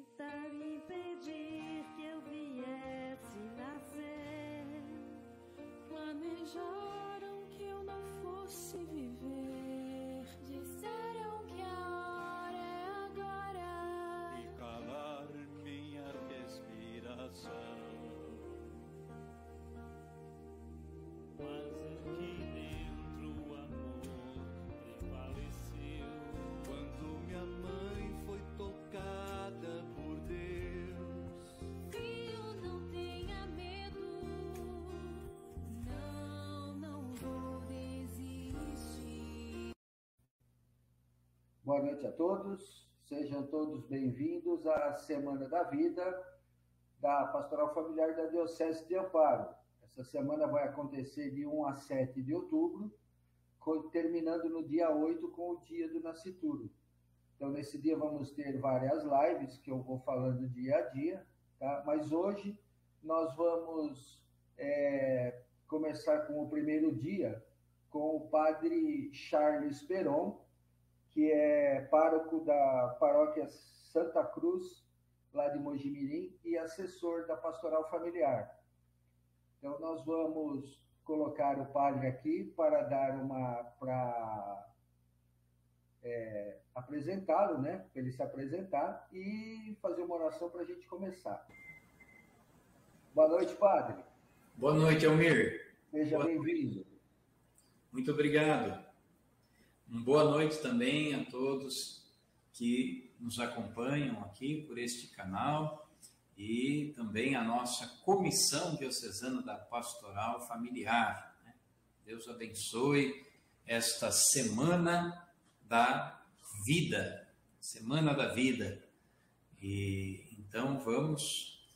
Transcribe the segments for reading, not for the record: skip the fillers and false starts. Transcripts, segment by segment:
tentar impedir que eu viesse nascer. Planejaram que eu não fosse viver. Disseram que a hora é agora. E calar minha respiração. Mas aqui dentro o amor prevaleceu. Quando minha mãe foi tocada por Deus. Filho, não tenha medo. Não vou desistir. Boa noite a todos, sejam todos bem-vindos à Semana da Vida da Pastoral Familiar da Diocese de Amparo. Essa semana vai acontecer de 1 a 7 de outubro, terminando no dia 8 com o dia do nascituro. Então, nesse dia vamos ter várias lives que eu vou falando dia a dia, tá? Mas hoje nós vamos começar com o primeiro dia com o padre Charles Peron, que é pároco da paróquia Santa Cruz, lá de Mojimirim, e assessor da Pastoral Familiar. Então, nós vamos colocar o padre aqui para apresentá-lo, né? Para ele se apresentar e fazer uma oração para a gente começar. Boa noite, padre. Boa noite, Almir. Seja bem-vindo. Muito obrigado. Uma boa noite também a todos que nos acompanham aqui por este canal e também a nossa Comissão Diocesana da Pastoral Familiar. Deus abençoe esta Semana da Vida, Semana da Vida. E então vamos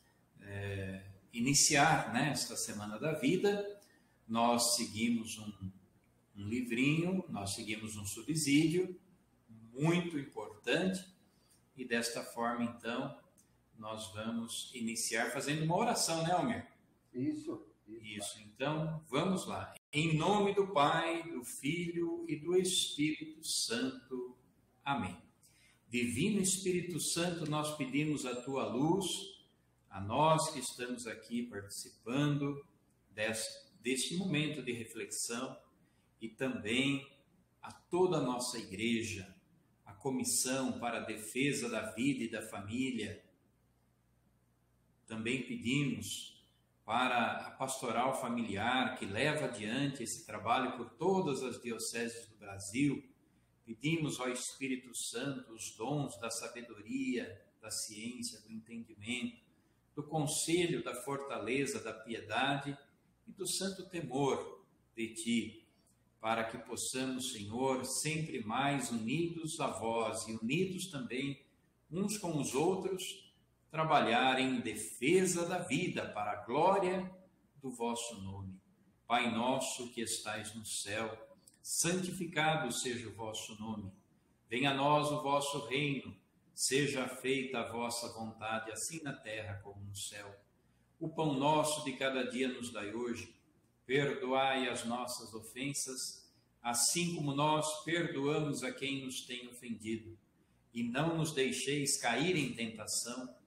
iniciar, né, esta Semana da Vida. Nós seguimos um livrinho, nós seguimos um subsídio muito importante e desta forma, então, nós vamos iniciar fazendo uma oração, né, Almir? Isso. Então, vamos lá. Em nome do Pai, do Filho e do Espírito Santo. Amém. Divino Espírito Santo, nós pedimos a tua luz, a nós que estamos aqui participando deste momento de reflexão, e também a toda a nossa igreja, a Comissão para a Defesa da Vida e da Família. Também pedimos para a Pastoral Familiar, que leva adiante esse trabalho por todas as dioceses do Brasil. Pedimos ao Espírito Santo os dons da sabedoria, da ciência, do entendimento, do conselho, da fortaleza, da piedade e do santo temor de Ti, para que possamos, Senhor, sempre mais unidos a vós e unidos também uns com os outros, trabalhar em defesa da vida para a glória do vosso nome. Pai nosso que estais no céu, santificado seja o vosso nome. Venha a nós o vosso reino, seja feita a vossa vontade, assim na terra como no céu. O pão nosso de cada dia nos dai hoje. Perdoai as nossas ofensas, assim como nós perdoamos a quem nos tem ofendido. E não nos deixeis cair em tentação,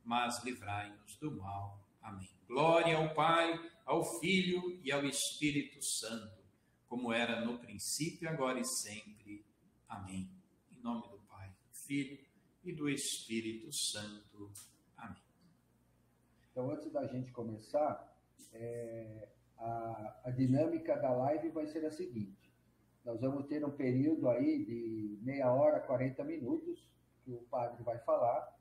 mas livrai-nos do mal. Amém. Glória ao Pai, ao Filho e ao Espírito Santo, como era no princípio, agora e sempre. Amém. Em nome do Pai, do Filho e do Espírito Santo. Amém. Então, antes da gente começar, a dinâmica da live vai ser a seguinte. Nós vamos ter um período aí de meia hora, 40 minutos, que o padre vai falar,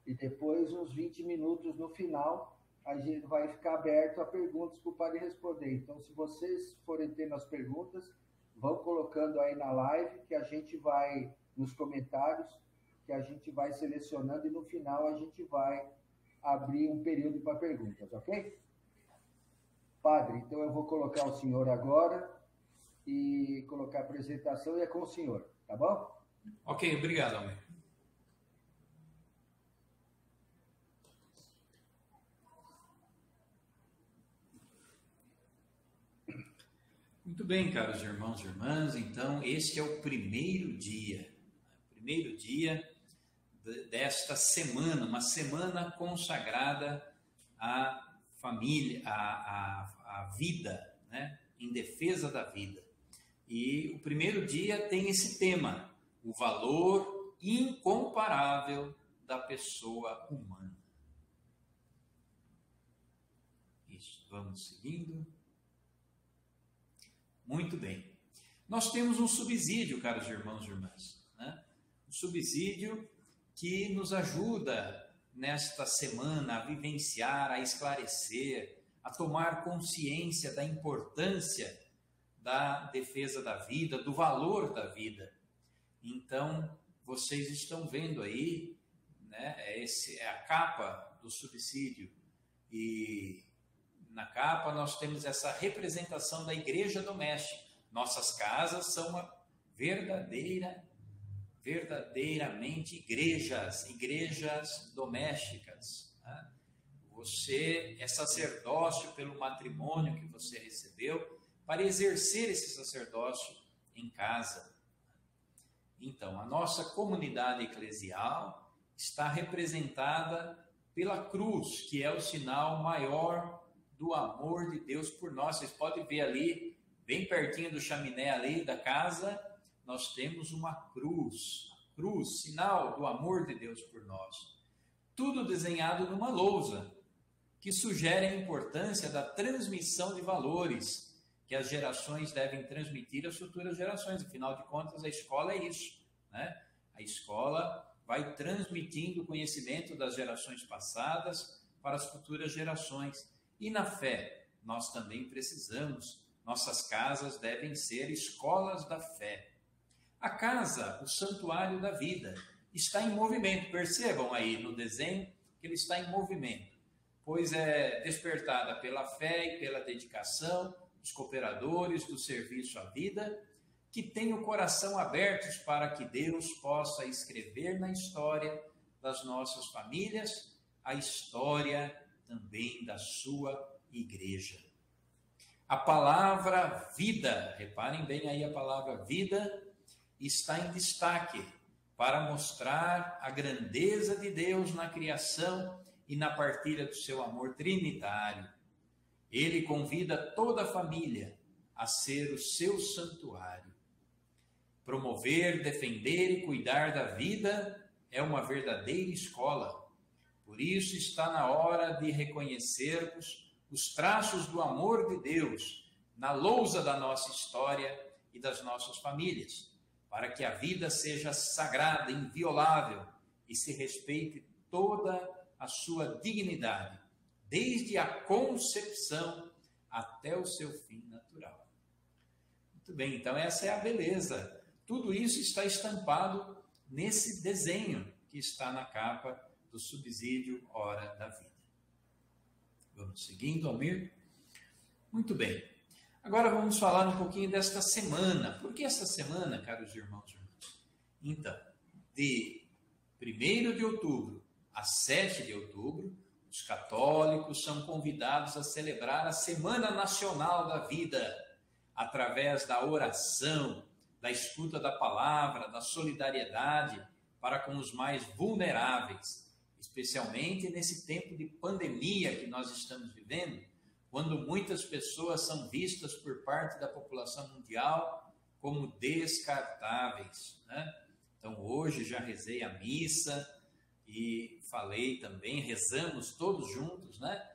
e depois uns 20 minutos no final, a gente vai ficar aberto a perguntas para o padre responder. Então, se vocês forem tendo as perguntas, vão colocando aí na live, que a gente vai, nos comentários, que a gente vai selecionando, e no final a gente vai abrir um período para perguntas, ok? Padre, então eu vou colocar o senhor agora e colocar a apresentação, e é com o senhor, tá bom? Ok, obrigado, Almir. Muito bem, caros irmãos e irmãs, então este é o primeiro dia desta semana, uma semana consagrada à família, à vida, né? Em defesa da vida. E o primeiro dia tem esse tema, o valor incomparável da pessoa humana. Isso, vamos seguindo. Muito bem. Nós temos um subsídio, caros irmãos e irmãs, né? Um subsídio que nos ajuda nesta semana a vivenciar, a esclarecer, a tomar consciência da importância da defesa da vida, do valor da vida. Então, vocês estão vendo aí, né? É a capa do subsídio. E na capa nós temos essa representação da igreja doméstica. Nossas casas são uma verdadeiramente igrejas domésticas. Né? Você é sacerdócio pelo matrimônio que você recebeu para exercer esse sacerdócio em casa. Então, a nossa comunidade eclesial está representada pela cruz, que é o sinal maior do amor de Deus por nós. Vocês podem ver ali, bem pertinho do chaminé ali da casa, nós temos uma cruz, sinal do amor de Deus por nós. Tudo desenhado numa lousa, que sugere a importância da transmissão de valores que as gerações devem transmitir às futuras gerações. Afinal de contas, a escola é isso, né? A escola vai transmitindo o conhecimento das gerações passadas para as futuras gerações. E na fé, nós também precisamos, nossas casas devem ser escolas da fé. A casa, o santuário da vida, está em movimento. Percebam aí no desenho que ele está em movimento, pois é despertada pela fé e pela dedicação dos cooperadores do serviço à vida, que têm o coração abertos para que Deus possa escrever na história das nossas famílias a história também da sua igreja. A palavra vida, reparem bem aí, a palavra vida está em destaque para mostrar a grandeza de Deus na criação e na partilha do seu amor trinitário. Ele convida toda a família a ser o seu santuário. Promover, defender e cuidar da vida é uma verdadeira escola. Por isso está na hora de reconhecermos os traços do amor de Deus na lousa da nossa história e das nossas famílias, para que a vida seja sagrada, inviolável e se respeite toda a sua dignidade, desde a concepção até o seu fim natural. Muito bem, então essa é a beleza. Tudo isso está estampado nesse desenho que está na capa do subsídio Hora da Vida. Vamos seguindo, Almir? Muito bem. Agora vamos falar um pouquinho desta semana. Por que essa semana, caros irmãos e irmãs? Então, de 1º de outubro a 7 de outubro, os católicos são convidados a celebrar a Semana Nacional da Vida, através da oração, da escuta da palavra, da solidariedade para com os mais vulneráveis, especialmente nesse tempo de pandemia que nós estamos vivendo, quando muitas pessoas são vistas por parte da população mundial como descartáveis, né? Então, hoje já rezei a missa e falei também, rezamos todos juntos, né?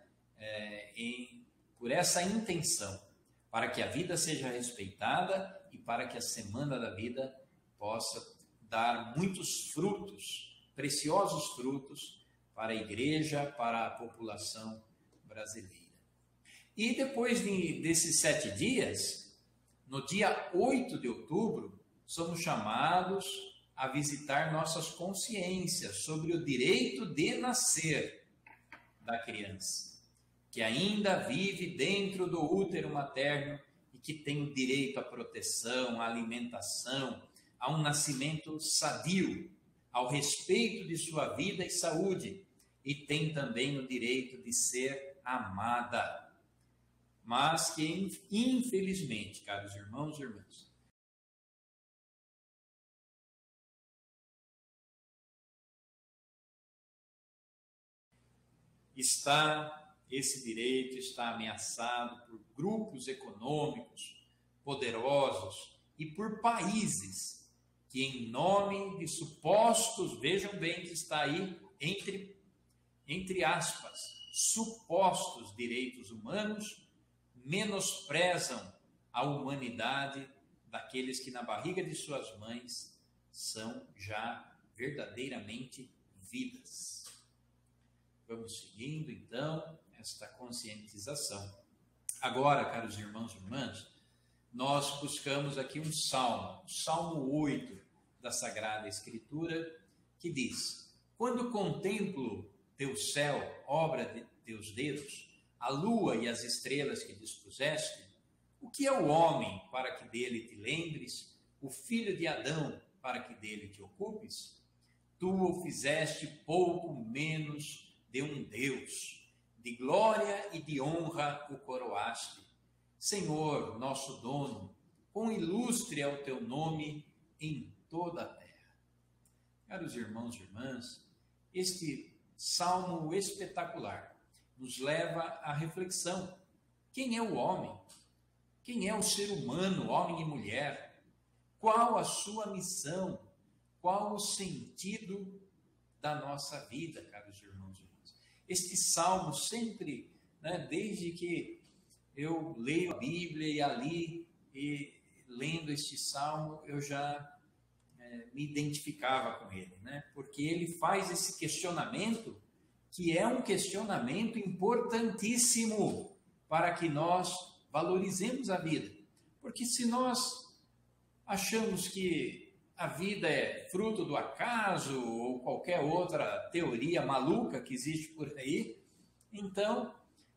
Por essa intenção, para que a vida seja respeitada e para que a Semana da Vida possa dar muitos frutos, preciosos frutos, para a igreja, para a população brasileira. E depois desses 7 dias, no dia 8 de outubro, somos chamados a visitar nossas consciências sobre o direito de nascer da criança, que ainda vive dentro do útero materno e que tem o direito à proteção, à alimentação, a um nascimento sadio, ao respeito de sua vida e saúde, e tem também o direito de ser amada. Mas que, infelizmente, caros irmãos e irmãs, esse direito está ameaçado por grupos econômicos poderosos e por países que, em nome de supostos, vejam bem que está aí entre aspas, supostos direitos humanos, menosprezam a humanidade daqueles que na barriga de suas mães são já verdadeiramente vidas. Vamos seguindo, então, esta conscientização. Agora, caros irmãos e irmãs, nós buscamos aqui um salmo, o Salmo 8 da Sagrada Escritura, que diz: quando contemplo teu céu, obra de teus dedos, a lua e as estrelas que dispuseste, o que é o homem para que dele te lembres, o filho de Adão para que dele te ocupes? Tu o fizeste pouco menos de um Deus, de glória e de honra o coroaste. Senhor, nosso dono, quão ilustre é o teu nome em toda a terra. Caros irmãos e irmãs, este salmo espetacular nos leva à reflexão. Quem é o homem? Quem é o ser humano, homem e mulher? Qual a sua missão? Qual o sentido da nossa vida, caros irmãos e irmãs? Este salmo sempre, desde que eu leio a Bíblia e lendo este salmo, eu já me identificava com ele, porque ele faz esse questionamento, que é um questionamento importantíssimo para que nós valorizemos a vida. Porque se nós achamos que a vida é fruto do acaso ou qualquer outra teoria maluca que existe por aí, então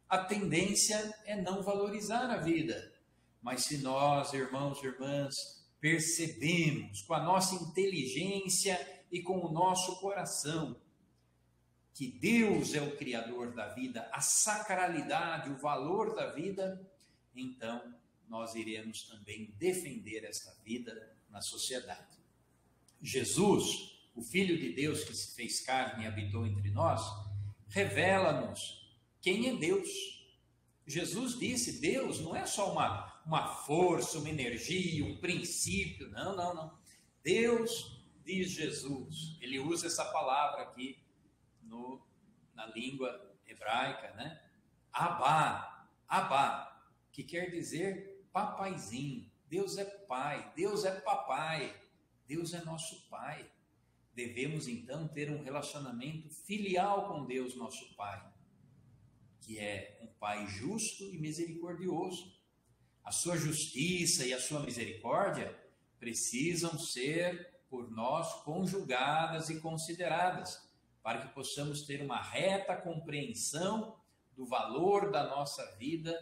a tendência é não valorizar a vida. Mas se nós, irmãos e irmãs, percebemos com a nossa inteligência e com o nosso coração que Deus é o Criador da vida, a sacralidade, o valor da vida, então nós iremos também defender esta vida na sociedade. Jesus, o Filho de Deus que se fez carne e habitou entre nós, revela-nos quem é Deus. Jesus disse: Deus não é só uma força, uma energia, um princípio. Não. Deus, diz Jesus, ele usa essa palavra aqui na língua hebraica, Abá, que quer dizer papaizinho. Deus é pai, Deus é papai, Deus é nosso pai. Devemos então ter um relacionamento filial com Deus, nosso pai, que é um pai justo e misericordioso. A sua justiça e a sua misericórdia precisam ser por nós conjugadas e consideradas, para que possamos ter uma reta compreensão do valor da nossa vida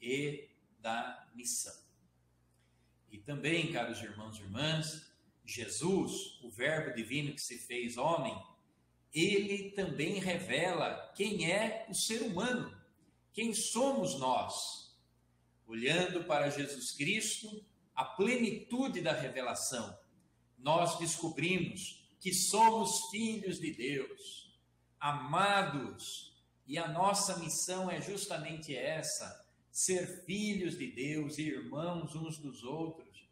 e da missão. E também, caros irmãos e irmãs, Jesus, o Verbo divino que se fez homem, ele também revela quem é o ser humano, quem somos nós. Olhando para Jesus Cristo, a plenitude da revelação, nós descobrimos que somos filhos de Deus, amados, e a nossa missão é justamente essa, ser filhos de Deus e irmãos uns dos outros,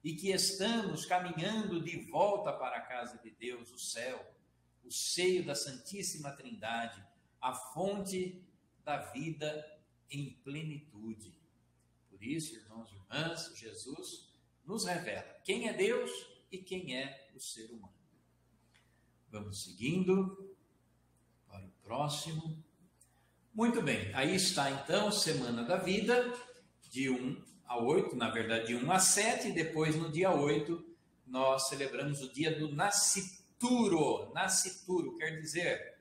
e que estamos caminhando de volta para a casa de Deus, o céu, o seio da Santíssima Trindade, a fonte da vida em plenitude. Por isso, irmãos e irmãs, Jesus nos revela quem é Deus e quem é o ser humano. Vamos seguindo para o próximo. Muito bem, aí está então Semana da Vida, de 1 a 8, na verdade de 1 a 7, e depois no dia 8 nós celebramos o dia do nascituro. Nascituro quer dizer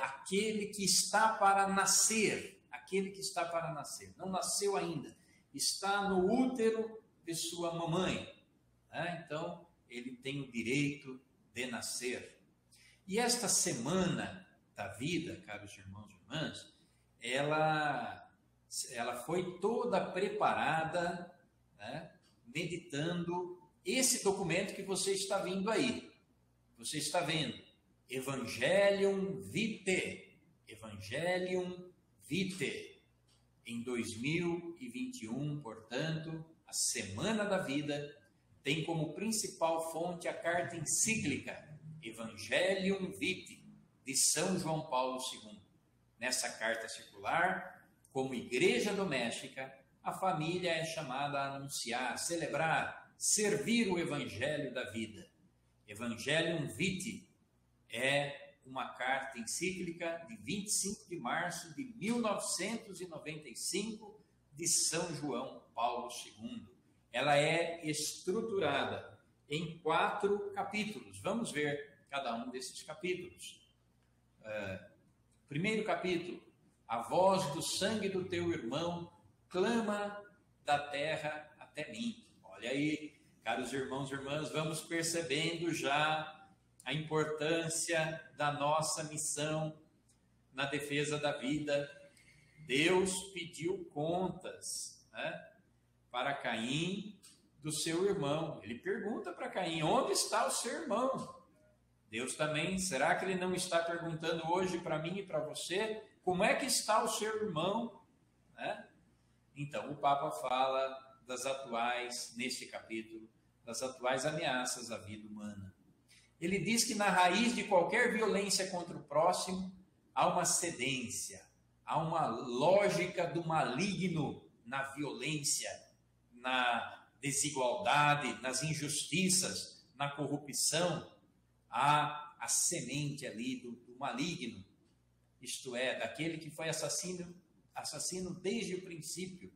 aquele que está para nascer, não nasceu ainda, está no útero de sua mamãe, então ele tem o direito de nascer. E esta Semana da Vida, caros irmãos e irmãs, ela foi toda preparada, meditando esse documento que você está vendo aí. Você está vendo Evangelium Vitae, Evangelium Vitae. Em 2021, portanto, a Semana da Vida tem como principal fonte a carta encíclica Evangelium Vitae, de São João Paulo II. Nessa carta circular, como igreja doméstica, a família é chamada a anunciar, celebrar, servir o Evangelho da vida. Evangelium Vitae é uma carta encíclica de 25 de março de 1995 de São João Paulo II. Ela é estruturada em 4 capítulos. Vamos ver cada um desses capítulos. Primeiro capítulo: a voz do sangue do teu irmão clama da terra até mim. Olha aí, caros irmãos e irmãs, vamos percebendo já a importância da nossa missão na defesa da vida. Deus pediu contas, né, para Caim do seu irmão. Ele pergunta para Caim: onde está o seu irmão? Deus também, será que ele não está perguntando hoje para mim e para você, como é que está o seu irmão? Né? Então, o Papa fala das atuais, neste capítulo, das atuais ameaças à vida humana. Ele diz que na raiz de qualquer violência contra o próximo, há uma cedência, há uma lógica do maligno na violência, na desigualdade, nas injustiças, na corrupção. Há a semente ali do maligno, isto é, daquele que foi assassino desde o princípio.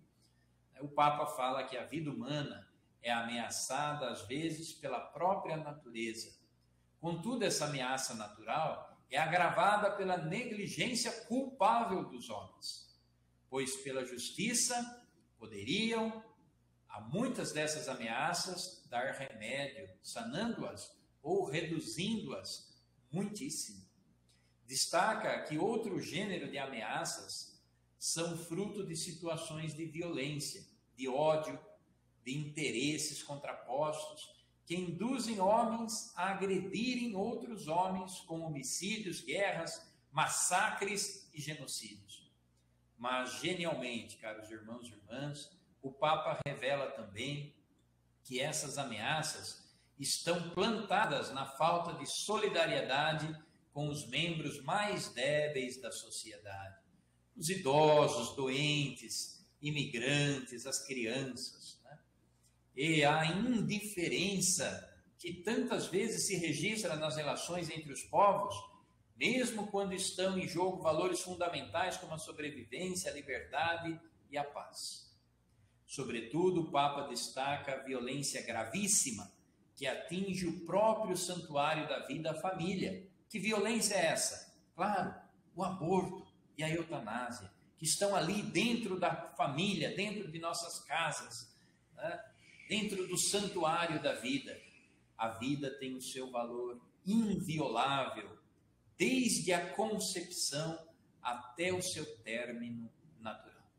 O Papa fala que a vida humana é ameaçada, às vezes, pela própria natureza. Contudo, essa ameaça natural é agravada pela negligência culpável dos homens, pois pela justiça poderiam, a muitas dessas ameaças, dar remédio, sanando-as ou reduzindo-as muitíssimo. Destaca que outro gênero de ameaças são fruto de situações de violência, de ódio, de interesses contrapostos, que induzem homens a agredirem outros homens com homicídios, guerras, massacres e genocídios. Mas, genialmente, caros irmãos e irmãs, o Papa revela também que essas ameaças estão plantadas na falta de solidariedade com os membros mais débeis da sociedade. Os idosos, doentes, imigrantes, as crianças, né? E a indiferença que tantas vezes se registra nas relações entre os povos, mesmo quando estão em jogo valores fundamentais como a sobrevivência, a liberdade e a paz. Sobretudo, o Papa destaca a violência gravíssima que atinge o próprio santuário da vida, a família. Que violência é essa? Claro, o aborto e a eutanásia, que estão ali dentro da família, dentro de nossas casas, né? Dentro do santuário da vida. A vida tem o seu valor inviolável, desde a concepção até o seu término natural.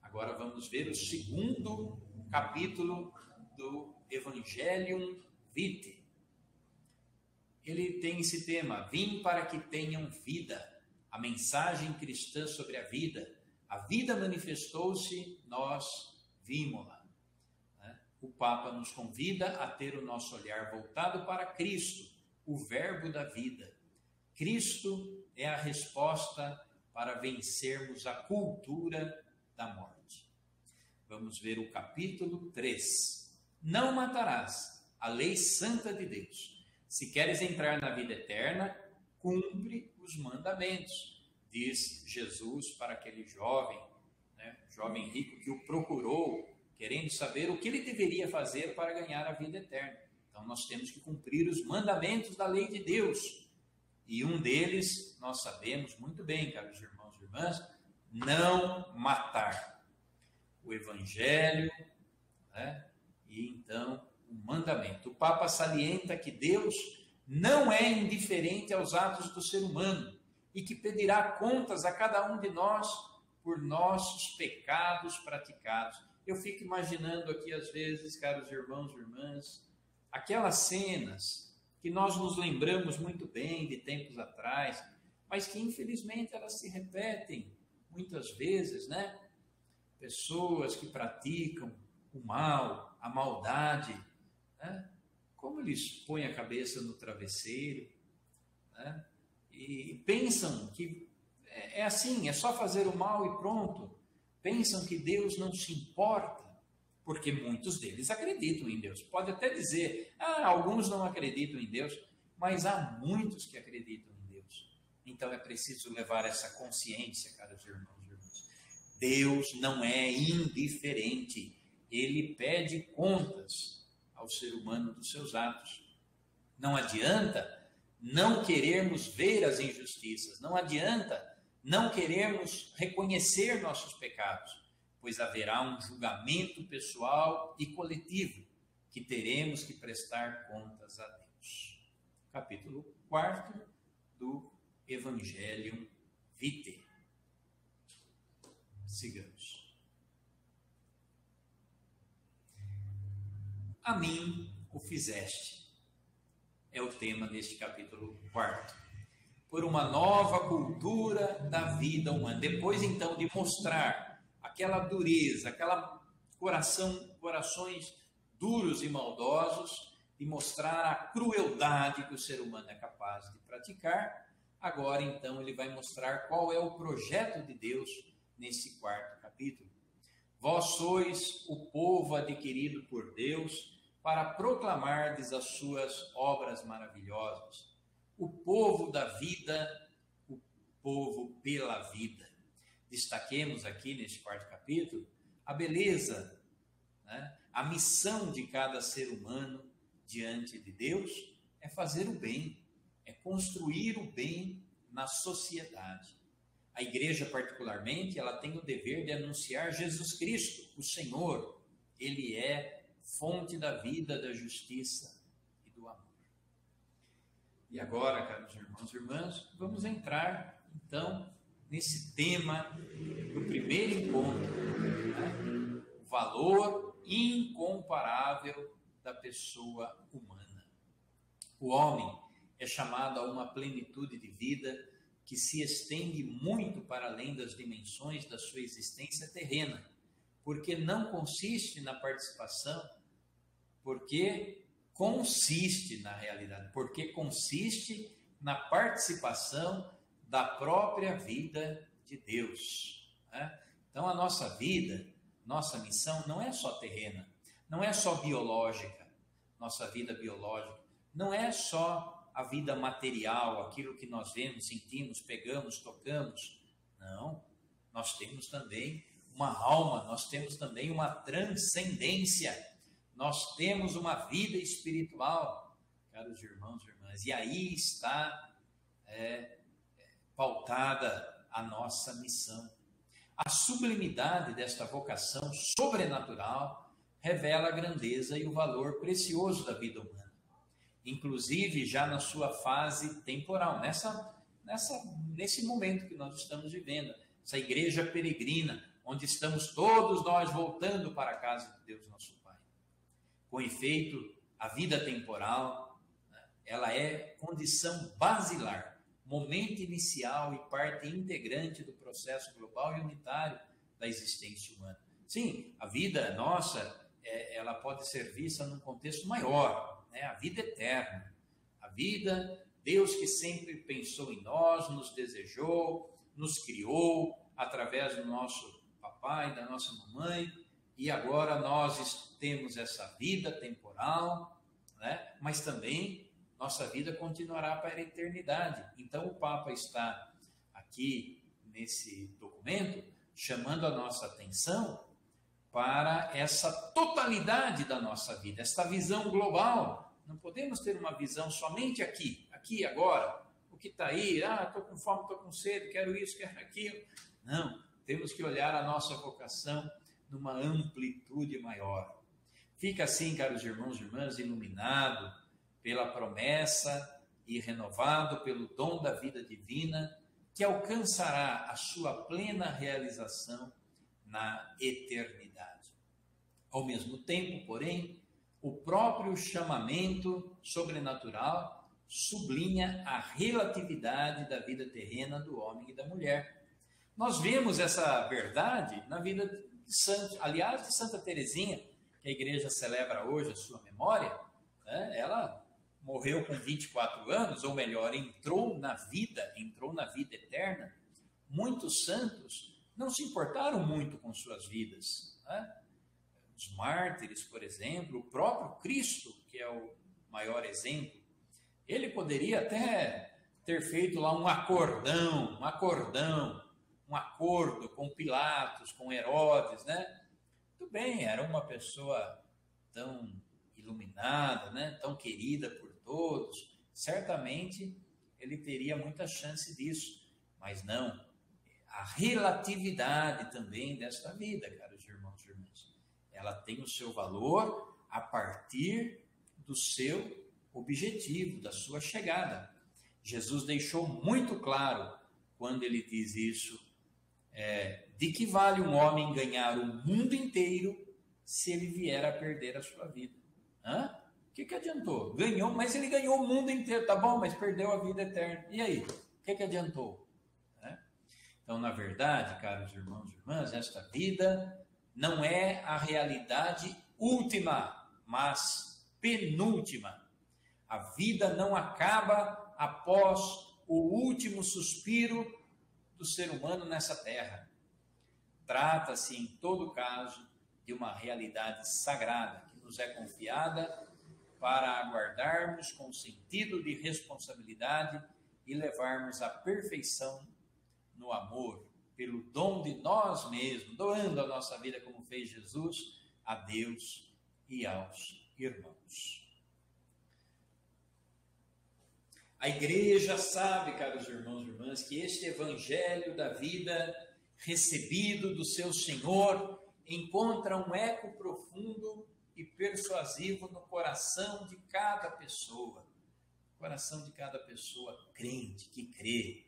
Agora vamos ver o segundo capítulo do Evangelium Vitae. Ele tem esse tema: vim para que tenham vida. A mensagem cristã sobre a vida. A vida manifestou-se, nós vimos-la. O Papa nos convida a ter o nosso olhar voltado para Cristo, o Verbo da vida. Cristo é a resposta para vencermos a cultura da morte. Vamos ver o capítulo 3. Não matarás, a lei santa de Deus. Se queres entrar na vida eterna, cumpre os mandamentos, diz Jesus para aquele jovem, né, jovem rico que o procurou, querendo saber o que ele deveria fazer para ganhar a vida eterna. Então nós temos que cumprir os mandamentos da lei de Deus. E um deles, nós sabemos muito bem, caros irmãos e irmãs, não matar. O Evangelho, né, e então o mandamento. O Papa salienta que Deus não é indiferente aos atos do ser humano e que pedirá contas a cada um de nós por nossos pecados praticados. Eu fico imaginando aqui, às vezes, caros irmãos e irmãs, aquelas cenas que nós nos lembramos muito bem de tempos atrás, mas que infelizmente elas se repetem muitas vezes, né? Pessoas que praticam o mal, a maldade, né? Como eles põem a cabeça no travesseiro, né? E pensam que é assim, é só fazer o mal e pronto. Pensam que Deus não se importa, porque muitos deles acreditam em Deus. Pode até dizer, alguns não acreditam em Deus, mas há muitos que acreditam em Deus. Então é preciso levar essa consciência, caros irmãos e irmãs. Deus não é indiferente. Ele pede contas ao ser humano dos seus atos. Não adianta não querermos ver as injustiças, não adianta não querermos reconhecer nossos pecados, pois haverá um julgamento pessoal e coletivo que teremos que prestar contas a Deus. Capítulo 4 do Evangelium Vitae. Sigamos. A mim o fizeste. É o tema deste capítulo 4. Por uma nova cultura da vida humana. Depois, então, de mostrar aquela dureza, corações duros e maldosos, de mostrar a crueldade que o ser humano é capaz de praticar, agora, então, ele vai mostrar qual é o projeto de Deus nesse 4º capítulo. Vós sois o povo adquirido por Deus para proclamardes as suas obras maravilhosas. O povo da vida, o povo pela vida. Destaquemos aqui neste 4º capítulo a beleza, né? A missão de cada ser humano diante de Deus é fazer o bem, é construir o bem na sociedade. A igreja, particularmente, ela tem o dever de anunciar Jesus Cristo, o Senhor. Ele é fonte da vida, da justiça e do amor. E agora, caros irmãos e irmãs, vamos entrar, então, nesse tema do primeiro encontro, né? O valor incomparável da pessoa humana. O homem é chamado a uma plenitude de vida que se estende muito para além das dimensões da sua existência terrena, porque não consiste na participação, porque consiste na realidade, porque consiste na participação da própria vida de Deus, né? Então a nossa vida, nossa missão não é só terrena, não é só biológica, nossa vida biológica, não é só a vida material, aquilo que nós vemos, sentimos, pegamos, tocamos. Não, nós temos também uma alma, nós temos também uma transcendência, nós temos uma vida espiritual, caros irmãos e irmãs, e aí está pautada a nossa missão. A sublimidade desta vocação sobrenatural revela a grandeza e o valor precioso da vida humana, inclusive já na sua fase temporal, nesse momento que nós estamos vivendo, essa igreja peregrina, onde estamos todos nós voltando para a casa de Deus nosso Pai. Com efeito, a vida temporal, ela é condição basilar, momento inicial e parte integrante do processo global e unitário da existência humana. Sim, a vida nossa, ela pode ser vista num contexto maior, né? A vida eterna, a vida, Deus que sempre pensou em nós, nos desejou, nos criou através do nosso papai, da nossa mamãe, e agora nós temos essa vida temporal, né? Mas também nossa vida continuará para a eternidade. Então o Papa está aqui nesse documento chamando a nossa atenção para essa totalidade da nossa vida, esta visão global. Não podemos ter uma visão somente aqui, agora, o que está aí, estou com fome, estou com sede, quero isso, quero aquilo. Não, temos que olhar a nossa vocação numa amplitude maior. Fica assim, caros irmãos e irmãs, iluminado pela promessa e renovado pelo dom da vida divina, que alcançará a sua plena realização na eternidade. Ao mesmo tempo, porém, o próprio chamamento sobrenatural sublinha a relatividade da vida terrena do homem e da mulher. Nós vemos essa verdade na vida de santos, aliás, de Santa Teresinha, que a igreja celebra hoje a sua memória, né? Ela morreu com 24 anos, ou melhor, entrou na vida eterna. Muitos santos não se importaram muito com suas vidas, né? Os mártires, por exemplo, o próprio Cristo, que é o maior exemplo, ele poderia até ter feito lá um acordo com Pilatos, com Herodes, né? Tudo bem, era uma pessoa tão iluminada, né? Tão querida por todos, certamente ele teria muita chance disso, mas não. A relatividade também desta vida, caros irmãos e irmãs, ela tem o seu valor a partir do seu objetivo, da sua chegada. Jesus deixou muito claro, quando ele diz isso, de que vale um homem ganhar o mundo inteiro se ele vier a perder a sua vida? O que adiantou? Ganhou, mas ele ganhou o mundo inteiro, tá bom, mas perdeu a vida eterna. E aí? O que adiantou? Então, na verdade, caros irmãos e irmãs, esta vida não é a realidade última, mas penúltima. A vida não acaba após o último suspiro do ser humano nessa terra. Trata-se, em todo caso, de uma realidade sagrada que nos é confiada para aguardarmos com sentido de responsabilidade e levarmos à perfeição no amor, pelo dom de nós mesmos, doando a nossa vida como fez Jesus, a Deus e aos irmãos. A igreja sabe, caros irmãos e irmãs, que este evangelho da vida recebido do seu Senhor encontra um eco profundo e persuasivo no coração de cada pessoa. Coração de cada pessoa crente, que crê.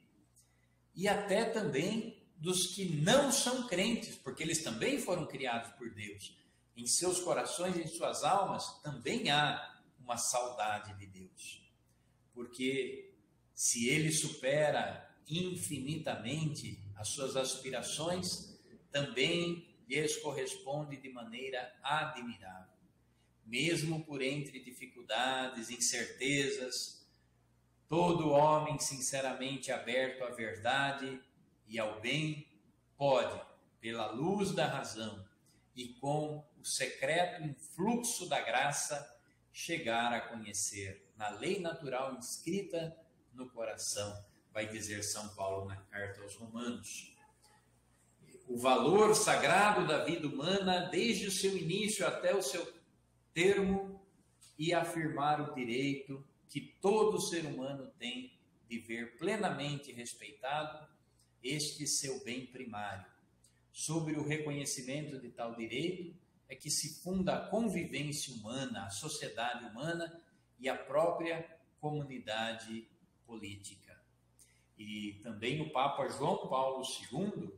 E até também dos que não são crentes, porque eles também foram criados por Deus. Em seus corações, em suas almas, também há uma saudade de Deus. Porque se ele supera infinitamente as suas aspirações, também lhes corresponde de maneira admirável. Mesmo por entre dificuldades, incertezas, todo homem sinceramente aberto à verdade e ao bem pode, pela luz da razão e com o secreto influxo da graça, chegar a conhecer na lei natural inscrita no coração, vai dizer São Paulo na carta aos Romanos. O valor sagrado da vida humana desde o seu início até o seu termo e afirmar o direito que todo ser humano tem de ver plenamente respeitado este seu bem primário. Sobre o reconhecimento de tal direito é que se funda a convivência humana, a sociedade humana e a própria comunidade política. E também o Papa João Paulo II,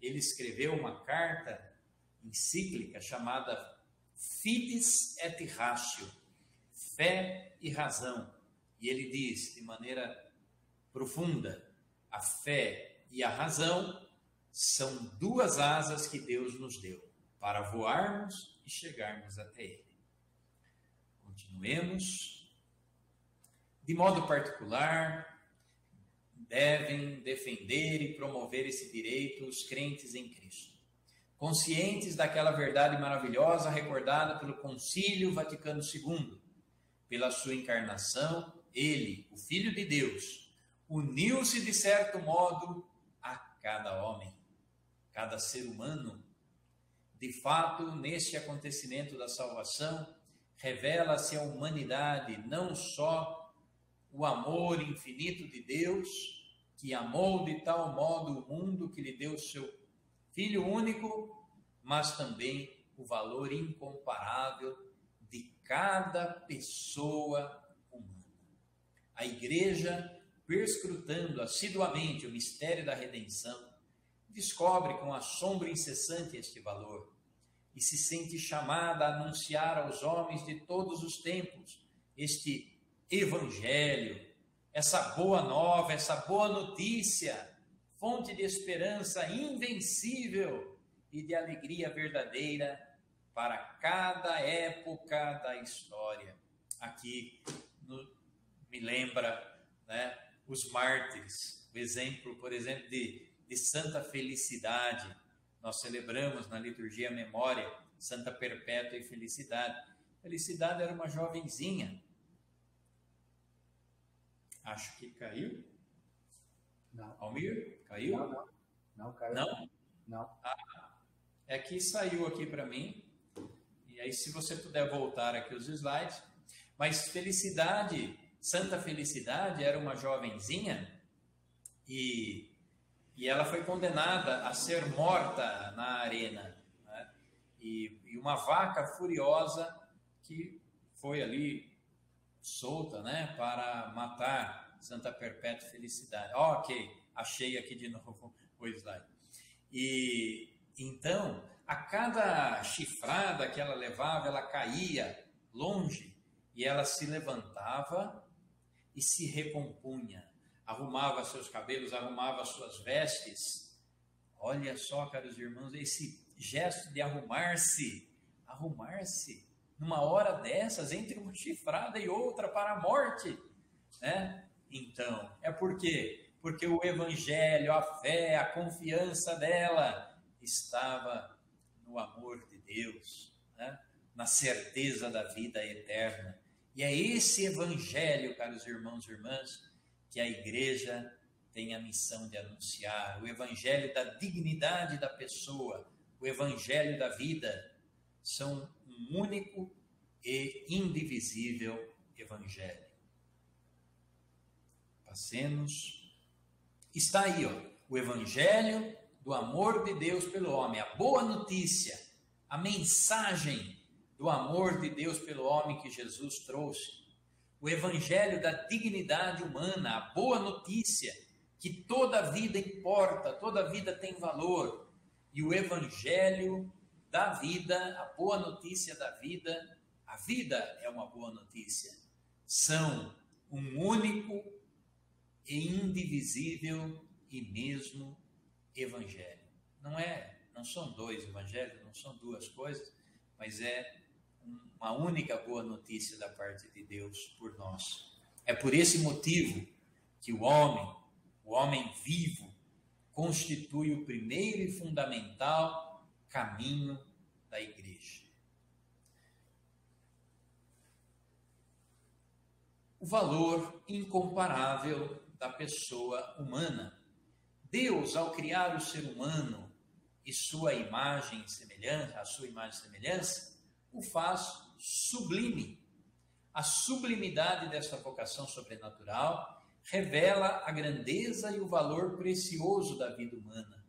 ele escreveu uma carta encíclica chamada Fides et Ratio, fé e razão. E ele diz de maneira profunda, a fé e a razão são duas asas que Deus nos deu para voarmos e chegarmos até Ele. Continuemos. De modo particular, devem defender e promover esse direito os crentes em Cristo, conscientes daquela verdade maravilhosa recordada pelo Concílio Vaticano II. Pela sua encarnação, ele, o Filho de Deus, uniu-se de certo modo a cada homem, cada ser humano. De fato, neste acontecimento da salvação, revela-se a humanidade não só o amor infinito de Deus, que amou de tal modo o mundo que lhe deu seu Filho único, mas também o valor incomparável de cada pessoa humana. A Igreja, perscrutando assiduamente o mistério da redenção, descobre com assombro incessante este valor e se sente chamada a anunciar aos homens de todos os tempos este evangelho, essa boa nova, essa boa notícia, fonte de esperança invencível e de alegria verdadeira para cada época da história. Aqui me lembra, né, os mártires, o exemplo, por exemplo, de Santa Felicidade. Nós celebramos na liturgia a memória Santa Perpétua e Felicidade. Felicidade era uma jovenzinha. Acho que caiu. Não. Almir, caiu? Não caiu. Não. É que saiu aqui para mim. E aí, se você puder voltar aqui os slides. Mas Felicidade, Santa Felicidade, era uma jovenzinha e ela foi condenada a ser morta na arena, né? E uma vaca furiosa que foi ali solta, né, para matar Santa Perpétua Felicidade. Ok, achei aqui de novo o slide. E então, a cada chifrada que ela levava, ela caía longe e ela se levantava e se recompunha, arrumava seus cabelos, arrumava suas vestes. Olha só, caros irmãos, esse gesto de arrumar-se numa hora dessas, entre uma chifrada e outra para a morte, né? Então, é porque o evangelho, a fé, a confiança dela estava no amor de Deus, né? Na certeza da vida eterna. E é esse evangelho, caros irmãos e irmãs, que a igreja tem a missão de anunciar, o evangelho da dignidade da pessoa, o evangelho da vida, são um único e indivisível evangelho. Passemos. Está aí, ó, o evangelho do amor de Deus pelo homem, a boa notícia, a mensagem do amor de Deus pelo homem que Jesus trouxe. O evangelho da dignidade humana, a boa notícia, que toda vida importa, toda vida tem valor. E o evangelho da vida, a boa notícia da vida, a vida é uma boa notícia. São um único e indivisível e mesmo evangelho. Não são dois evangelhos, não são duas coisas, mas é uma única boa notícia da parte de Deus por nós. É por esse motivo que o homem vivo, constitui o primeiro e fundamental caminho da igreja. O valor incomparável da pessoa humana. Deus, ao criar o ser humano e sua imagem e semelhança, a sua imagem e semelhança, o faz sublime. A sublimidade dessa vocação sobrenatural revela a grandeza e o valor precioso da vida humana,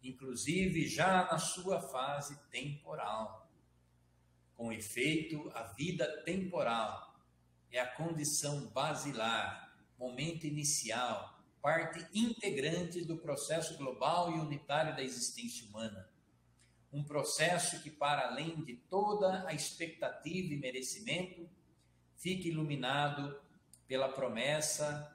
inclusive já na sua fase temporal. Com efeito, a vida temporal é a condição basilar, momento inicial, parte integrante do processo global e unitário da existência humana. Um processo que, para além de toda a expectativa e merecimento, fica iluminado pela promessa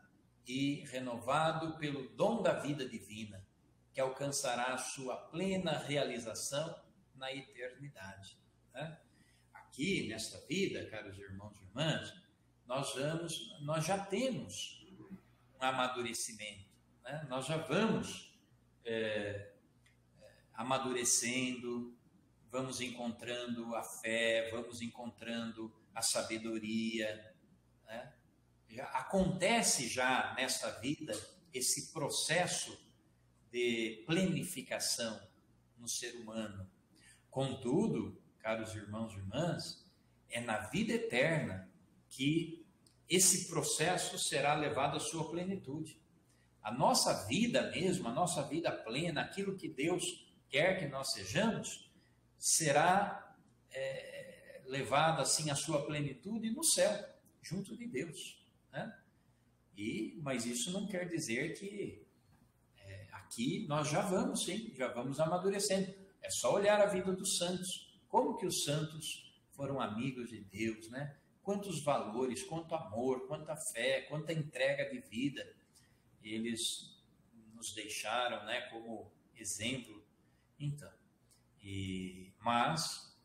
e renovado pelo dom da vida divina, que alcançará a sua plena realização na eternidade, né? Aqui, nesta vida, caros irmãos e irmãs, nós já temos um amadurecimento, né? Nós já vamos amadurecendo, vamos encontrando a fé, vamos encontrando a sabedoria, né? Acontece já nesta vida esse processo de plenificação no ser humano. Contudo, caros irmãos e irmãs, é na vida eterna que esse processo será levado à sua plenitude. A nossa vida mesmo, a nossa vida plena, aquilo que Deus quer que nós sejamos, será levado assim à sua plenitude no céu, junto de Deus, né? Mas isso não quer dizer que aqui nós já vamos, sim, já vamos amadurecendo. É só olhar a vida dos santos, como que os santos foram amigos de Deus, né? quantos valores, quanto amor, quanta fé, quanta entrega de vida eles nos deixaram, né, como exemplo. Então, mas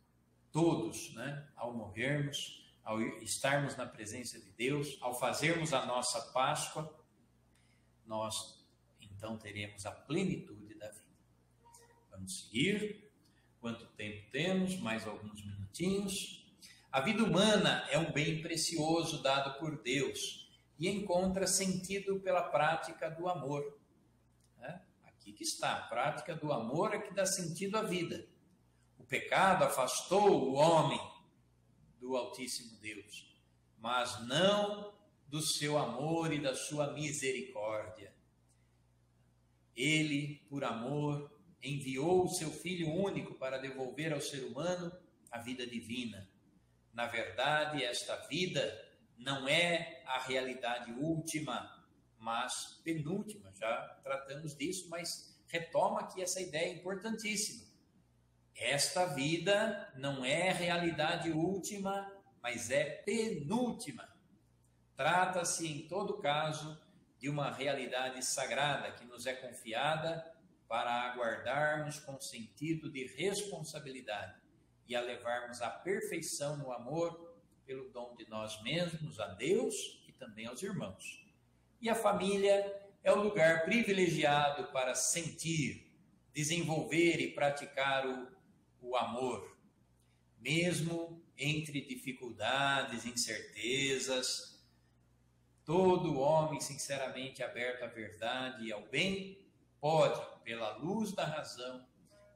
todos, né, ao morrermos, ao estarmos na presença de Deus, ao fazermos a nossa Páscoa, nós então teremos a plenitude da vida. Vamos seguir. Quanto tempo temos? Mais alguns minutinhos. A vida humana é um bem precioso dado por Deus e encontra sentido pela prática do amor. Aqui que está, a prática do amor é que dá sentido à vida. O pecado afastou o homem do Altíssimo Deus, mas não do seu amor e da sua misericórdia. Ele, por amor, enviou o seu Filho único para devolver ao ser humano a vida divina. Na verdade, esta vida não é a realidade última, mas penúltima. Já tratamos disso, mas retoma aqui essa ideia importantíssima. Esta vida não é realidade última, mas é penúltima. Trata-se, em todo caso, de uma realidade sagrada que nos é confiada para aguardarmos com sentido de responsabilidade e a levarmos à perfeição no amor pelo dom de nós mesmos, a Deus e também aos irmãos. E a família é o lugar privilegiado para sentir, desenvolver e praticar o amor, mesmo entre dificuldades, incertezas. Todo homem sinceramente aberto à verdade e ao bem pode, pela luz da razão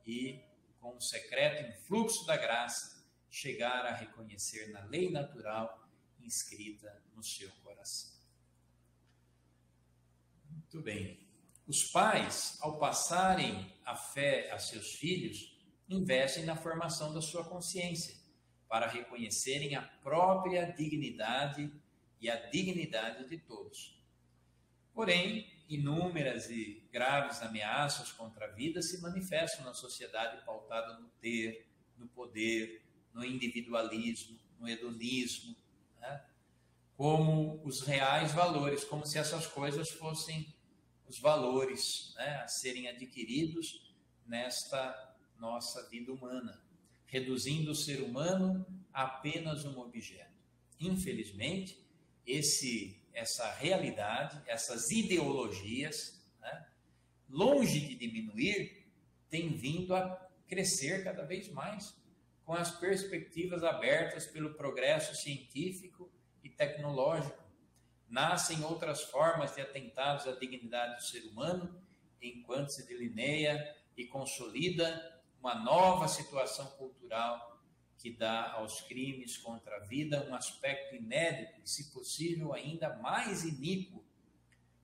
e com o secreto influxo da graça, chegar a reconhecer na lei natural inscrita no seu coração. Muito bem. Os pais, ao passarem a fé a seus filhos, investem na formação da sua consciência, para reconhecerem a própria dignidade e a dignidade de todos. Porém, inúmeras e graves ameaças contra a vida se manifestam na sociedade pautada no ter, no poder, no individualismo, no hedonismo, né? Como os reais valores, como se essas coisas fossem os valores, né, a serem adquiridos nesta nossa vida humana, reduzindo o ser humano a apenas um objeto. Infelizmente, essa realidade, essas ideologias, né, longe de diminuir, tem vindo a crescer cada vez mais, com as perspectivas abertas pelo progresso científico e tecnológico. Nascem outras formas de atentados à dignidade do ser humano, enquanto se delineia e consolida uma nova situação cultural que dá aos crimes contra a vida um aspecto inédito e, se possível, ainda mais iníquo,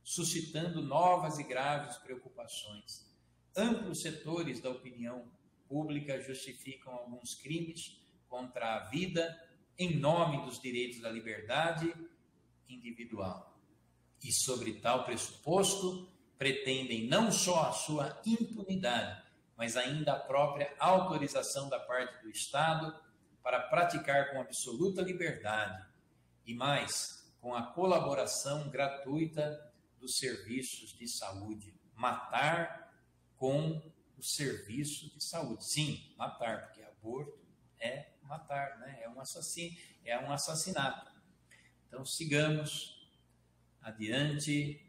suscitando novas e graves preocupações. Amplos setores da opinião pública justificam alguns crimes contra a vida em nome dos direitos da liberdade individual. E, sobre tal pressuposto, pretendem não só a sua impunidade, mas ainda a própria autorização da parte do Estado para praticar com absoluta liberdade e mais, com a colaboração gratuita dos serviços de saúde. Matar com o serviço de saúde. Sim, matar, porque aborto é matar, né? É um assassinato. Então, sigamos adiante.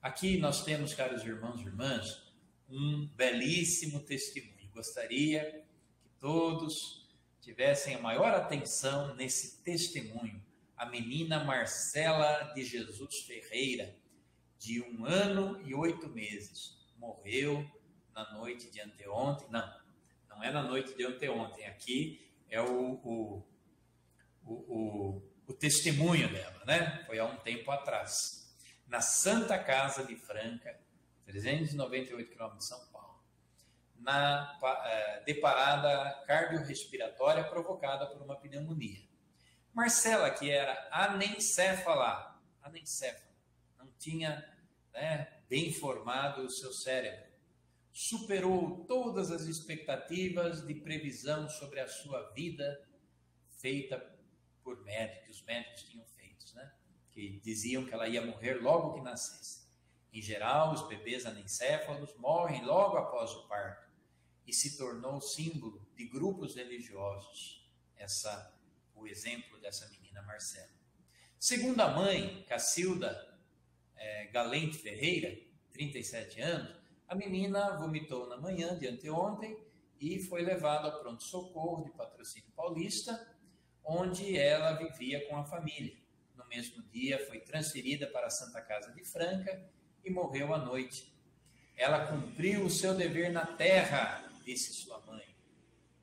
Aqui nós temos, caros irmãos e irmãs, um belíssimo testemunho. Gostaria que todos tivessem a maior atenção nesse testemunho. A menina Marcela de Jesus Ferreira, de 1 ano e 8 meses, morreu na noite de anteontem. Não é na noite de anteontem. Aqui é o testemunho dela, né? Foi há um tempo atrás. Na Santa Casa de Franca, 398 km de São Paulo, de parada cardiorrespiratória provocada por uma pneumonia. Marcela, que era anencéfala, não tinha, né, bem formado o seu cérebro, superou todas as expectativas de previsão sobre a sua vida feita por médicos, que os médicos tinham feito, né? Que diziam que ela ia morrer logo que nascesse. Em geral, os bebês anencéfalos morrem logo após o parto e se tornou símbolo de grupos religiosos, o exemplo dessa menina Marcela. Segundo a mãe, Cacilda Galente Ferreira, 37 anos, a menina vomitou na manhã de anteontem e foi levada ao pronto-socorro de Patrocínio Paulista, onde ela vivia com a família. No mesmo dia, foi transferida para a Santa Casa de Franca e morreu à noite. Ela cumpriu o seu dever na terra, disse sua mãe.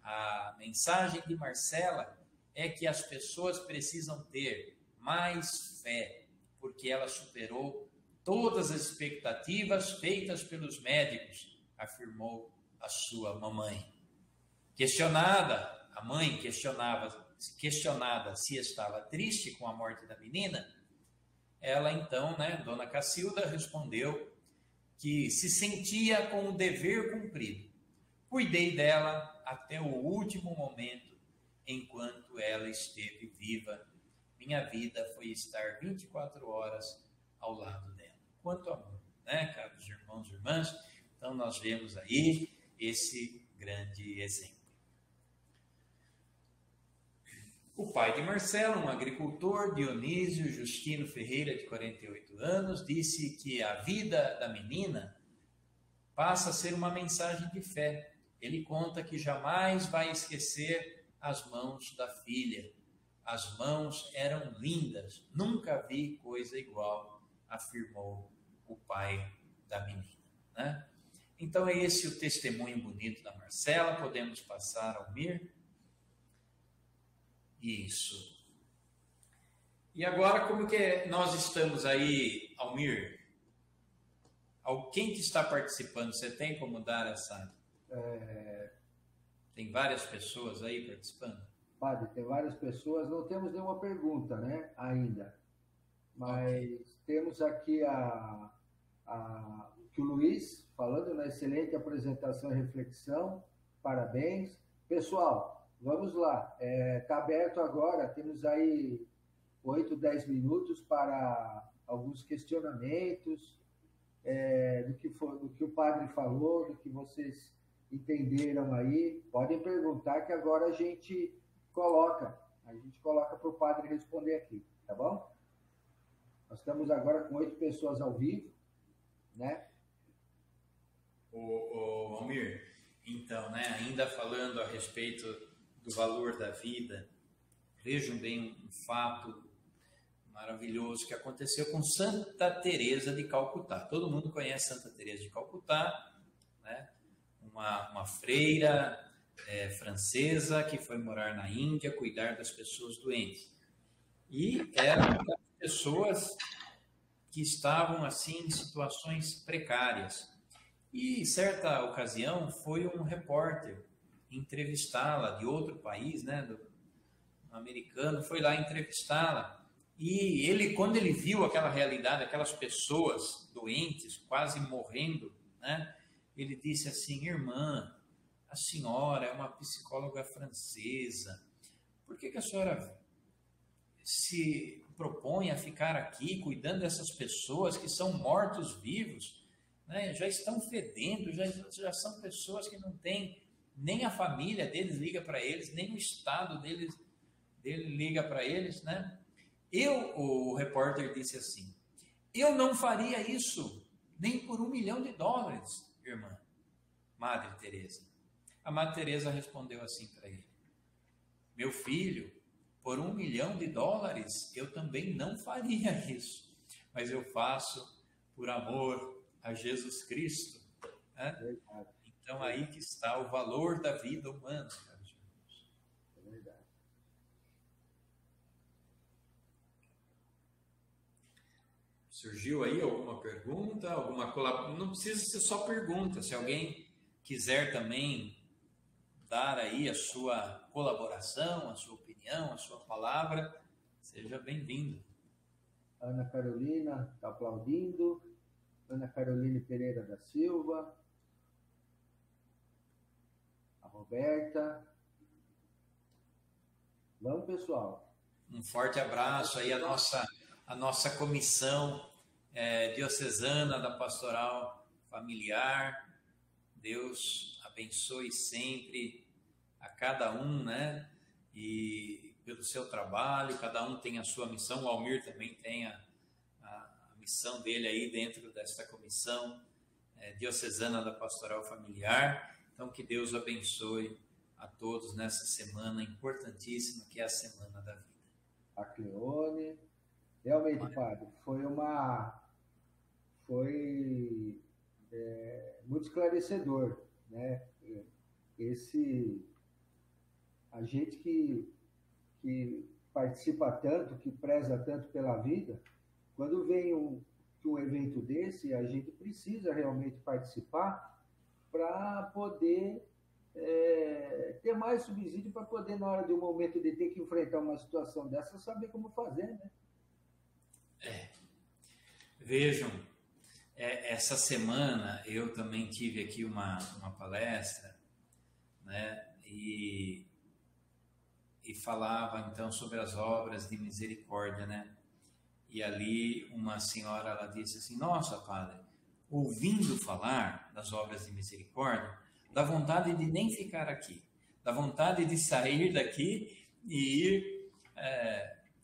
A mensagem de Marcela é que as pessoas precisam ter mais fé, porque ela superou todas as expectativas feitas pelos médicos, afirmou a sua mamãe. A mãe questionada se estava triste com a morte da menina, ela então, Dona Cacilda, respondeu que se sentia com o dever cumprido. Cuidei dela até o último momento, enquanto ela esteve viva. Minha vida foi estar 24 horas ao lado dela. Quanto amor, caros irmãos e irmãs? Então nós vemos aí esse grande exemplo. O pai de Marcela, um agricultor, Dionísio Justino Ferreira, de 48 anos, disse que a vida da menina passa a ser uma mensagem de fé. Ele conta que jamais vai esquecer as mãos da filha. As mãos eram lindas, nunca vi coisa igual, afirmou o pai da menina. Então é esse o testemunho bonito da Marcela. Podemos passar ao Mir. Isso. E agora, como que nós estamos aí, Almir? Quem que está participando? Você tem como dar essa... Tem várias pessoas aí participando? Padre, tem várias pessoas. Não temos nenhuma pergunta, ainda. Mas temos aqui o Luiz falando na excelente apresentação e reflexão. Parabéns. Pessoal, vamos lá, está aberto agora, temos aí 8, 10 minutos para alguns questionamentos do que o padre falou, do que vocês entenderam aí. Podem perguntar que agora a gente coloca para o padre responder aqui, tá bom? Nós estamos agora com 8 pessoas ao vivo, Almir, então, ainda falando a respeito do valor da vida, vejam bem um fato maravilhoso que aconteceu com Santa Teresa de Calcutá. Todo mundo conhece Santa Teresa de Calcutá, uma freira francesa que foi morar na Índia, cuidar das pessoas doentes. E eram pessoas que estavam assim em situações precárias. E certa ocasião foi um repórter entrevistá-la de outro país, um americano, foi lá entrevistá-la. E ele, quando ele viu aquela realidade, aquelas pessoas doentes, quase morrendo, ele disse assim: irmã, a senhora é uma psicóloga francesa, por que a senhora se propõe a ficar aqui cuidando dessas pessoas que são mortos-vivos, já estão fedendo, já são pessoas que não têm, nem a família deles liga para eles, nem o estado dele liga para eles, O repórter disse assim: eu não faria isso nem por $1 milhão, irmã Madre Teresa. A Madre Teresa respondeu assim para ele: meu filho, por $1 milhão eu também não faria isso, mas eu faço por amor a Jesus Cristo. Então aí que está o valor da vida humana, caros irmãos. É verdade. Surgiu aí alguma pergunta, alguma colaboração? Não precisa ser só pergunta. Se alguém quiser também dar aí a sua colaboração, a sua opinião, a sua palavra, seja bem-vindo. Ana Carolina está aplaudindo. Ana Carolina Pereira da Silva. A Roberta. Vamos, pessoal. Um forte abraço aí à nossa comissão diocesana da Pastoral Familiar. Deus abençoe sempre a cada um, né? E pelo seu trabalho, cada um tem a sua missão. O Almir também tem a missão dele aí dentro desta comissão diocesana da Pastoral Familiar. Então, que Deus abençoe a todos nessa semana importantíssima, que é a Semana da Vida. A Cleone. Realmente, padre, foi muito esclarecedor, né? A gente que participa tanto, que preza tanto pela vida, quando vem um evento desse, a gente precisa realmente participar para poder ter mais subsídio, para poder, na hora de um momento de ter que enfrentar uma situação dessa, saber como fazer, né? Vejam, essa semana eu também tive aqui uma palestra, né? E falava então sobre as obras de misericórdia, né? E ali uma senhora, ela disse assim: nossa, padre, ouvindo falar das obras de misericórdia, dá vontade de nem ficar aqui, dá vontade de sair daqui e ir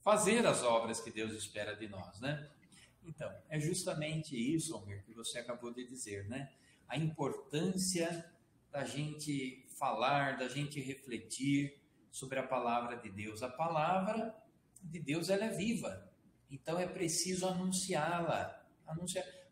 fazer as obras que Deus espera de nós, né? Então, é justamente isso, Almir, que você acabou de dizer, né? A importância da gente falar, da gente refletir sobre a palavra de Deus. A palavra de Deus, ela é viva, então é preciso anunciá-la.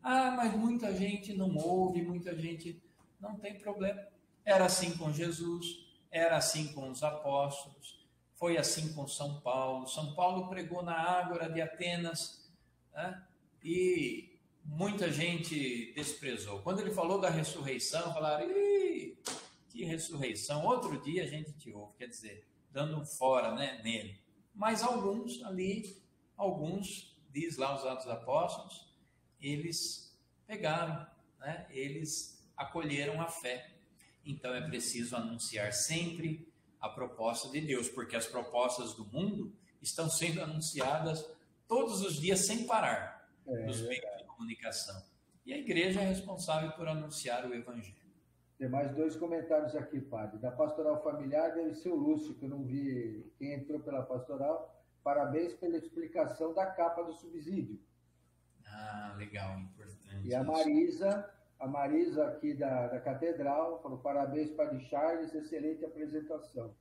Mas muita gente não ouve, muita gente... Não tem problema. Era assim com Jesus, era assim com os apóstolos, foi assim com São Paulo. São Paulo pregou na Ágora de Atenas, né? E muita gente desprezou. Quando ele falou da ressurreição, falaram: que ressurreição, outro dia a gente te ouve, quer dizer, dando um fora, né, nele. Mas alguns, diz lá os Atos dos Apóstolos, eles pegaram, né? Eles acolheram a fé. Então é preciso anunciar sempre a proposta de Deus, porque as propostas do mundo estão sendo anunciadas todos os dias sem parar nos meios de comunicação. E a igreja é responsável por anunciar o Evangelho. Tem mais 2 comentários aqui, padre. Da Pastoral Familiar deve ser o Lúcio, que eu não vi quem entrou pela Pastoral. Parabéns pela explicação da capa do subsídio. Legal, importante. E a Marisa aqui da Catedral falou: parabéns, Padre Charles, excelente apresentação.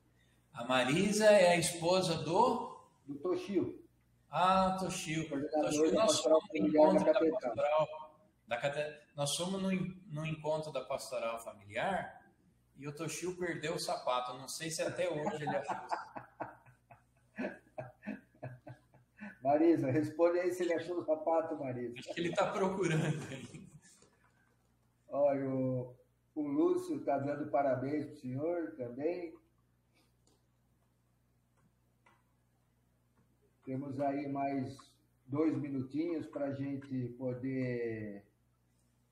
A Marisa é a esposa do Toshio. Toshio. Toshio, nós somos no encontro da Pastoral. Nós fomos no encontro da Pastoral Familiar e o Toshio perdeu o sapato. Não sei se até hoje ele achou. Marisa, responde aí se ele achou o sapato, Marisa. Acho que ele está procurando ainda. Olha, o Lúcio está dando parabéns para o senhor também. Temos aí mais 2 minutinhos para a gente poder...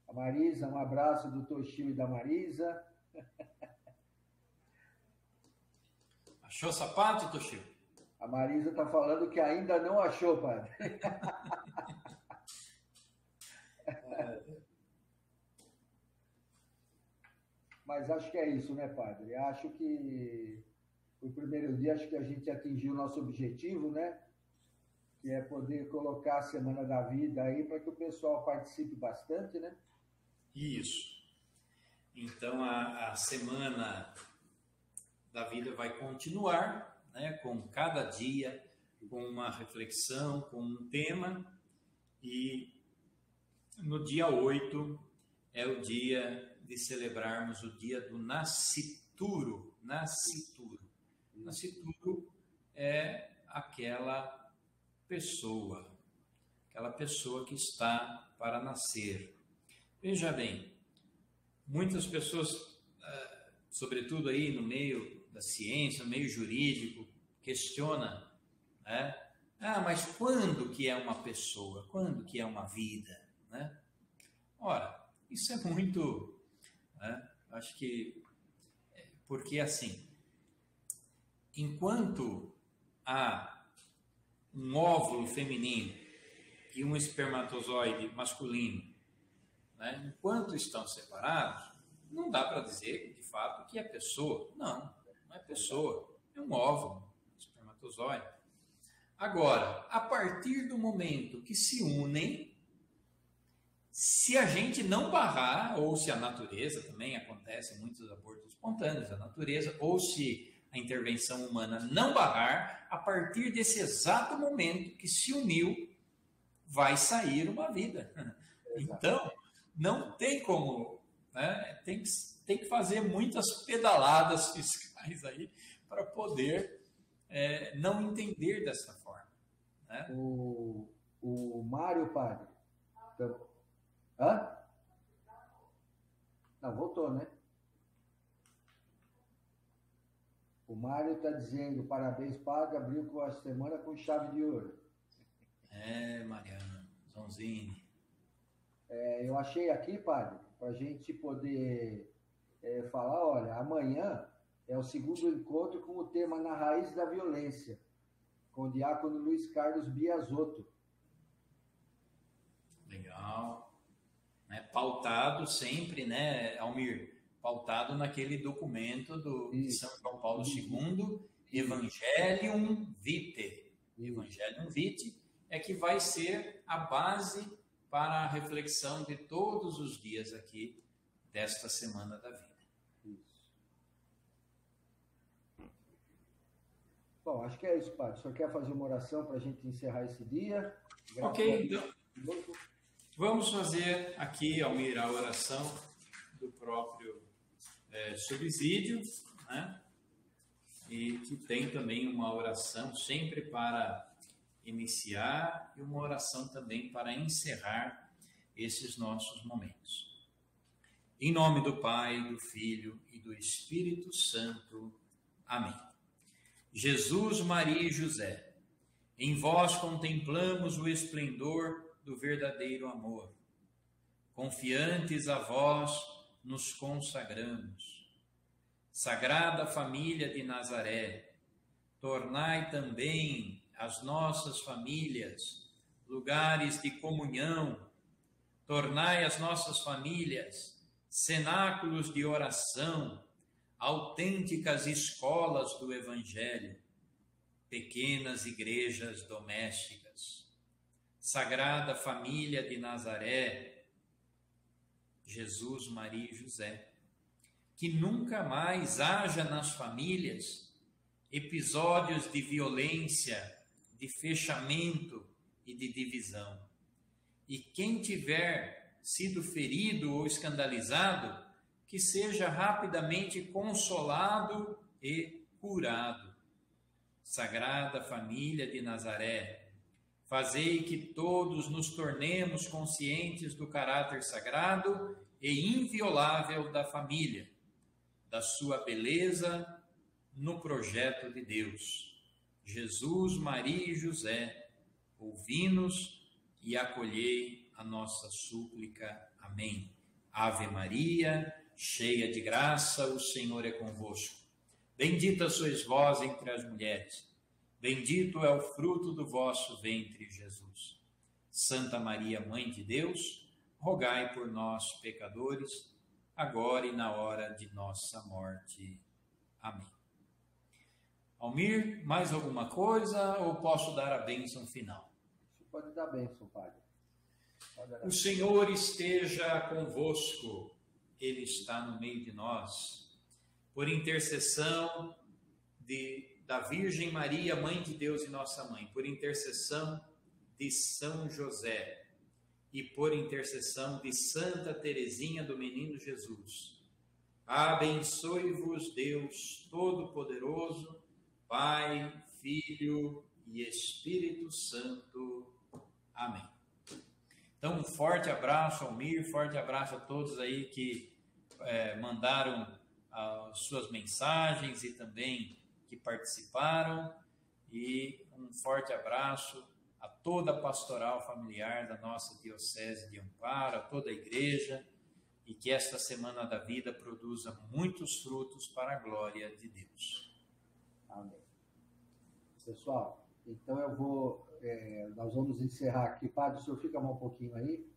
A Marisa, um abraço do Toshio e da Marisa. Achou o sapato, Toshio? A Marisa está falando que ainda não achou, padre. Mas acho que é isso, né, padre? Acho que o primeiro dia, acho que a gente atingiu o nosso objetivo, né? Que é poder colocar a Semana da Vida aí para que o pessoal participe bastante, né? Isso. Então, a Semana da Vida vai continuar, né? Com cada dia, com uma reflexão, com um tema. E no dia 8 é o dia de celebrarmos o dia do nascituro. Nascituro é aquela pessoa que está para nascer. Veja bem, muitas pessoas, sobretudo aí no meio da ciência, no meio jurídico, questionam, né? Mas quando que é uma pessoa? Quando que é uma vida? Né? Ora, isso é muito... Acho que... Porque assim, enquanto há um óvulo feminino e um espermatozoide masculino, né, enquanto estão separados, não dá para dizer, de fato, que é pessoa. Não é pessoa. É um óvulo, um espermatozoide. Agora, a partir do momento que se unem, se a gente não barrar, ou se a natureza, também acontece muitos abortos espontâneos, a natureza, ou se a intervenção humana não barrar, a partir desse exato momento que se uniu, vai sair uma vida. Então, não tem como, né? Tem que fazer muitas pedaladas fiscais aí para poder não entender dessa forma. Né? O Mário, padre. Hã? Não, voltou, né? O Mário está dizendo, parabéns, padre, abriu com a semana com chave de ouro. Mariana, Zonzini. Eu achei aqui, padre, para a gente poder falar, olha, amanhã é o segundo encontro com o tema Na Raiz da Violência, com o diácono Luiz Carlos Biasotto. Legal. Pautado sempre, né, Almir? Pautado naquele documento de São João Paulo II, Evangelium Vitae. Evangelium Vitae é que vai ser a base para a reflexão de todos os dias aqui desta Semana da Vida. Isso. Bom, acho que é isso, padre. Só quer fazer uma oração para a gente encerrar esse dia? Ok, então vamos fazer aqui, Almir, a oração do próprio subsídio, né? E que tem também uma oração sempre para iniciar e uma oração também para encerrar esses nossos momentos. Em nome do Pai, do Filho e do Espírito Santo. Amém. Jesus, Maria e José, em vós contemplamos o esplendor do verdadeiro amor. Confiantes a vós nos consagramos. Sagrada Família de Nazaré, tornai também as nossas famílias lugares de comunhão, tornai as nossas famílias cenáculos de oração, autênticas escolas do Evangelho, pequenas igrejas domésticas. Sagrada Família de Nazaré, Jesus, Maria e José, que nunca mais haja nas famílias episódios de violência, de fechamento e de divisão. E quem tiver sido ferido ou escandalizado, que seja rapidamente consolado e curado. Sagrada Família de Nazaré, fazei que todos nos tornemos conscientes do caráter sagrado e inviolável da família, da sua beleza no projeto de Deus. Jesus, Maria e José, ouvi-nos e acolhei a nossa súplica. Amém. Ave Maria, cheia de graça, o Senhor é convosco. Bendita sois vós entre as mulheres. Bendito é o fruto do vosso ventre, Jesus. Santa Maria, Mãe de Deus, rogai por nós, pecadores, agora e na hora de nossa morte. Amém. Almir, mais alguma coisa ou posso dar a bênção final? Você pode dar a bênção, padre. O Senhor esteja convosco, Ele está no meio de nós. Por intercessão da Virgem Maria, Mãe de Deus e nossa Mãe, por intercessão de São José e por intercessão de Santa Teresinha do Menino Jesus, abençoe-vos Deus Todo-Poderoso, Pai, Filho e Espírito Santo. Amém. Então, um forte abraço, Almir, forte abraço a todos aí que mandaram as suas mensagens e também que participaram, e um forte abraço a toda a pastoral familiar da nossa Diocese de Amparo, a toda a igreja, e que esta Semana da Vida produza muitos frutos para a glória de Deus. Amém. Pessoal, Então nós vamos encerrar aqui. Padre, o senhor fica mais um pouquinho aí.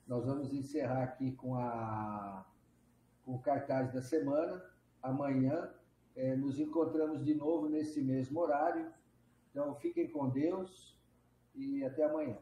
Nós vamos encerrar aqui com o cartaz da semana. Amanhã nos encontramos de novo nesse mesmo horário. Então, fiquem com Deus e até amanhã.